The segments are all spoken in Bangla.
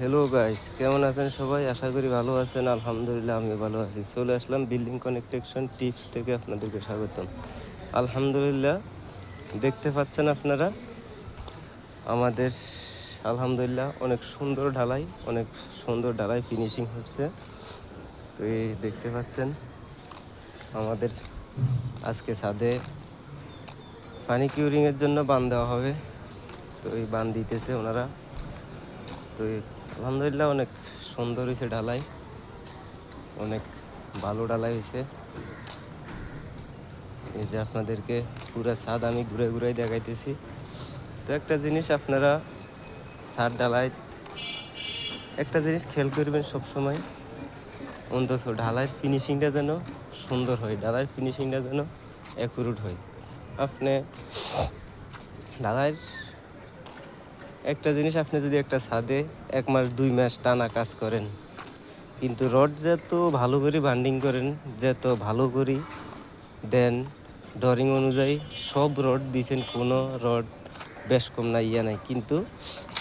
হ্যালো গাইস, কেমন আছেন সবাই? আশা করি ভালো আছেন। আলহামদুলিল্লাহ আমি ভালো আছি। চলে আসলাম বিল্ডিং কনস্ট্রাকশন টিপস থেকে, আপনাদেরকে স্বাগতম। আলহামদুলিল্লাহ, দেখতে পাচ্ছেন আপনারা আমাদের আলহামদুলিল্লাহ অনেক সুন্দর ঢালাই, ফিনিশিং হচ্ছে। তো এই দেখতে পাচ্ছেন আমাদের আজকে ছাদে পানি কিউরিংয়ের জন্য বাঁধ দেওয়া হবে। তো এই বাঁধ দিতেছে ওনারা। তো আলহামদুলিল্লাহ অনেক সুন্দর হয়েছে ঢালাই, অনেক ভালো ঢালাই হয়েছে। এই যে আপনাদেরকে পুরো ছাদ আমি ঘুরে ঘুরে দেখাইতেছি। তো একটা জিনিস আপনারা ছাদ ঢালাই একটা জিনিস খেয়াল করবেন সবসময়, অন্তত ঢালাইয়ের ফিনিশিংটা যেন সুন্দর হয়, ঢালাইয়ের ফিনিশিংটা যেন অ্যাকুরেট হয়। আপনি ঢালাইয়ের একটা জিনিস, আপনি যদি একটা ছাদে 1 মাস 2 মাস টানা কাজ করেন, কিন্তু রড যত ভালো করে বান্ডিং করেন, যত ভালো করে দেন, ড্রয়িং অনুযায়ী সব রড দিয়েছেন, কোনো রড বেশ কম না ইয়া নাই, কিন্তু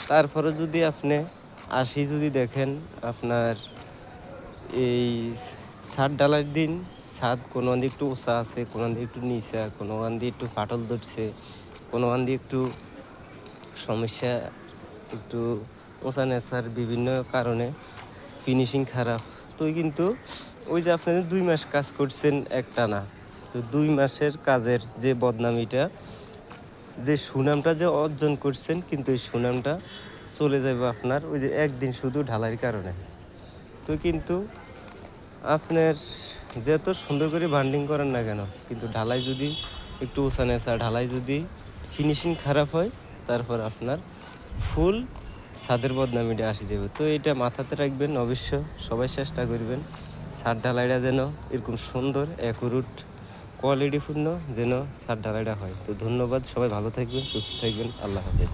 তারপরে যদি আপনি যদি দেখেন আপনার এই ছাদ ডালার দিন ছাদ কোনো দিকে একটু উঁচা আছে, কোনো দিকে একটু নিচা, কোনো দিকে একটু ফাটল ধরছে, কোনো দিকে একটু সমস্যা, একটু উঁচা নেচার বিভিন্ন কারণে ফিনিশিং খারাপ। তো কিন্তু ওই যে আপনি 2 মাস কাজ করছেন একটানা, তো 2 মাসের কাজের যে বদনামিটা, যে সুনামটা যে অর্জন করছেন, কিন্তু এই সুনামটা চলে যাবে আপনার ওই যে একদিন শুধু ঢালাইয়ের কারণে। তো কিন্তু আপনার যত সুন্দর করে বান্ডিং করেন না কেন, কিন্তু ঢালাই যদি একটু উঁচা নেচা, ঢালাই যদি ফিনিশিং খারাপ হয়, তারপর আপনার ফুল ছাদের বদনামিটা আসে যাবে। তো এটা মাথাতে রাখবেন, অবশ্য সবাই চেষ্টা করবেন ছাদ ঢালাইটা যেন এরকম সুন্দর অ্যাকুরেট কোয়ালিটিপূর্ণ যেন ছাদ ঢালাইটা হয়। তো ধন্যবাদ, সবাই ভালো থাকবেন, সুস্থ থাকবেন, আল্লাহ হাফেজ।